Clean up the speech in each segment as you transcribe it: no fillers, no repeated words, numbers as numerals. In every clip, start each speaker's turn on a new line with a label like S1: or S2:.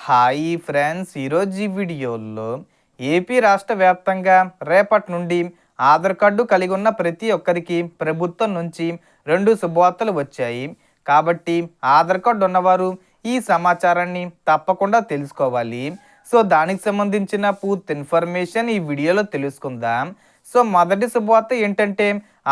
S1: Hi friends, ఈరోజు ఈ వీడియోలో ఏపీ రాష్ట్ర వ్యాప్తంగా రేపటి నుండి ఆధార్ కార్డు కలిగి ఉన్న ప్రతి ఒక్కరికి ప్రభుత్వం నుంచి 2 శుభవార్తలు వచ్చాయి. కాబట్టి ఆధార్ కార్డు ఉన్నవారు ఈ సమాచారాన్ని తప్పకుండా తెలుసుకోవాలి. సో దానికి సంబంధించిన పూర్తి ఇన్ఫర్మేషన్ ఈ వీడియోలో తెలుసుకుందాం. సో మొదటి శుభవార్త ఏంటంటే,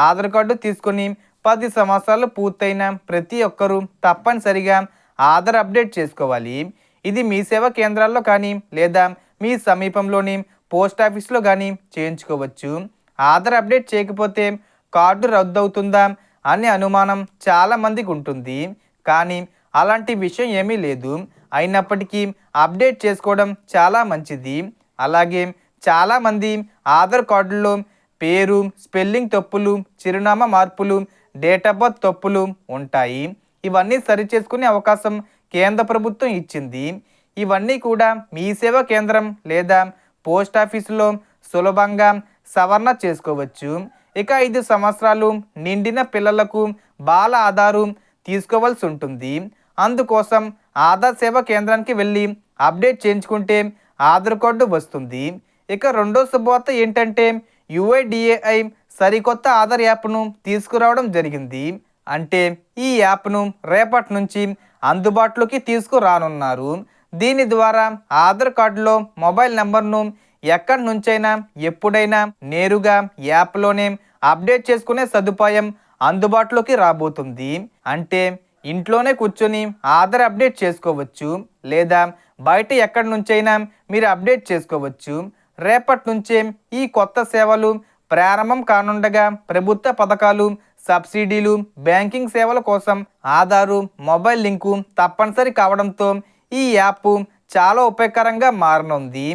S1: ఆధార్ కార్డు తీసుకొని 10 సంవత్సరాలు పూర్తయిన ప్రతి ఒక్కరూ తప్పనిసరిగా ఆధార్ అప్డేట్ చేసుకోవాలి. ఇది మీ సేవా కేంద్రాల్లో కానీ లేదా మీ సమీపంలోని పోస్ట్ ఆఫీస్లో కానీ చేయించుకోవచ్చు. ఆధార్ అప్డేట్ చేయకపోతే కార్డు రద్దవుతుందా అనే అనుమానం చాలామందికి ఉంటుంది. కానీ అలాంటి విషయం ఏమీ లేదు. అయినప్పటికీ అప్డేట్ చేసుకోవడం చాలా మంచిది. అలాగే చాలామంది ఆధార్ కార్డుల్లో పేరు, స్పెల్లింగ్ తప్పులు, చిరునామా మార్పులు, డేట్ ఆఫ్ బర్త్ తప్పులు ఉంటాయి. ఇవన్నీ సరిచేసుకునే అవకాశం కేంద్ర ప్రభుత్వం ఇచ్చింది. ఇవన్నీ కూడా మీ సేవా కేంద్రం లేదా పోస్ట్ ఆఫీసులో సులభంగా సవరణ చేసుకోవచ్చు. ఇక 5 సంవత్సరాలు నిండిన పిల్లలకు బాల ఆధారు తీసుకోవాల్సి ఉంటుంది. అందుకోసం ఆధార్ సేవా కేంద్రానికి వెళ్ళి అప్డేట్ చేయించుకుంటే ఆధార్ కార్డు వస్తుంది. ఇక రెండో శుభవార్త ఏంటంటే, యుఐడిఏఐ సరికొత్త ఆధార్ యాప్ను తీసుకురావడం జరిగింది. అంటే ఈ యాప్ను రేపటి నుంచి అందుబాటులోకి తీసుకురానున్నారు. దీని ద్వారా ఆధార్ కార్డులో మొబైల్ నెంబర్ను ఎక్కడి నుంచైనా ఎప్పుడైనా నేరుగా యాప్లోనే అప్డేట్ చేసుకునే సదుపాయం అందుబాటులోకి రాబోతుంది. అంటే ఇంట్లోనే కూర్చొని ఆధార్ అప్డేట్ చేసుకోవచ్చు లేదా బయట ఎక్కడి నుంచైనా మీరు అప్డేట్ చేసుకోవచ్చు. రేపటి నుంచే ఈ కొత్త సేవలు ప్రారంభం కానుండగా ప్రభుత్వ పథకాలు, సబ్సిడీలు, బ్యాంకింగ్ సేవల కోసం ఆధారు మొబైల్ లింకు తప్పనిసరి కావడంతో ఈ యాప్ చాలా ఉపయోగకరంగా మారనుంది.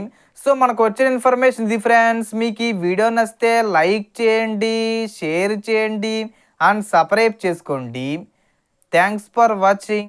S1: సో మనకు వచ్చిన ఇన్ఫర్మేషన్ ఇది ఫ్రెండ్స్. మీకు ఈ వీడియో నచ్చితే లైక్ చేయండి, షేర్ చేయండి అండ్ సబ్స్క్రైబ్ చేసుకోండి. Thanks for watching.